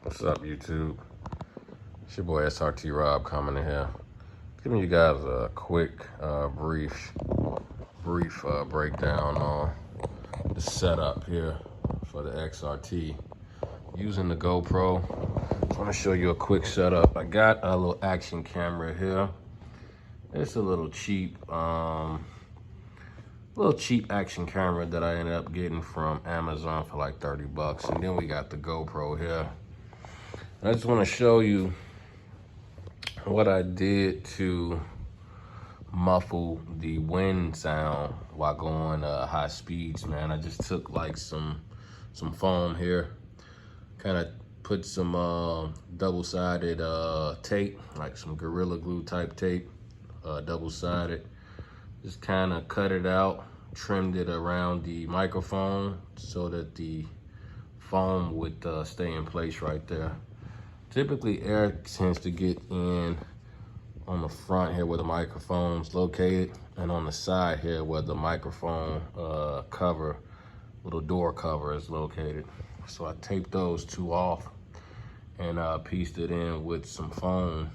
What's up, YouTube? It's your boy SRT Rob coming in here, giving you guys a quick, brief breakdown on the setup here for the XRT using the GoPro. I want to show you a quick setup. I got a little action camera here. It's a little cheap action camera that I ended up getting from Amazon for like 30 bucks. And then we got the GoPro here. I just want to show you what I did to muffle the wind sound while going high speeds, man. I just took like some foam here, kind of put some double-sided tape, like some Gorilla Glue type tape, double-sided. Just kind of cut it out, trimmed it around the microphone so that the foam would stay in place right there. Typically, air tends to get in on the front here where the microphone's located, and on the side here where the microphone cover, little door cover is located. So I taped those two off and pieced it in with some foam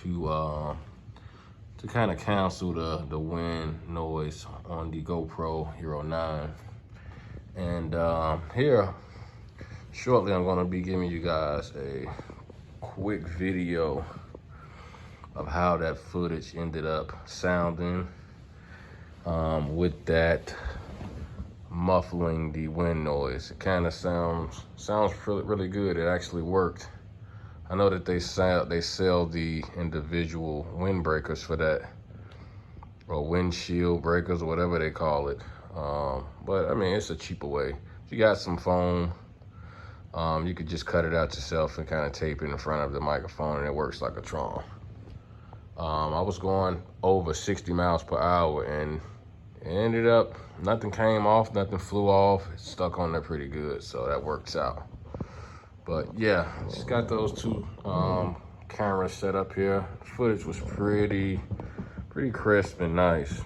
to kind of cancel the wind noise on the GoPro Hero 9. And here, shortly, I'm gonna be giving you guys a quick video of how that footage ended up sounding with that muffling the wind noise. It kind of sounds really good. It actually worked. I know that they sell the individual windbreakers for that, or windshield breakers, or whatever they call it. But I mean, it's a cheaper way. If you got some foam, you could just cut it out yourself and kind of tape it in front of the microphone, and it works like a charm. I was going over 60 miles per hour, and it ended up, nothing came off, nothing flew off. It stuck on there pretty good, so that works out. But yeah, just got those two cameras set up here. Footage was pretty crisp and nice.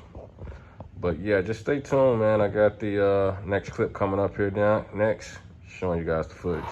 But yeah, just stay tuned, man. I got the next clip coming up here next, showing you guys the footage.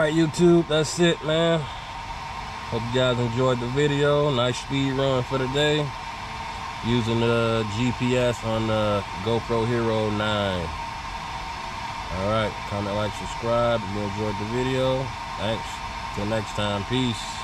right, YouTube, that's it, man. Hope you guys enjoyed the video. Nice speed run for the day. Using the GPS on the GoPro Hero 9. Alright, comment, like, subscribe if you enjoyed the video. Thanks. Till next time. Peace.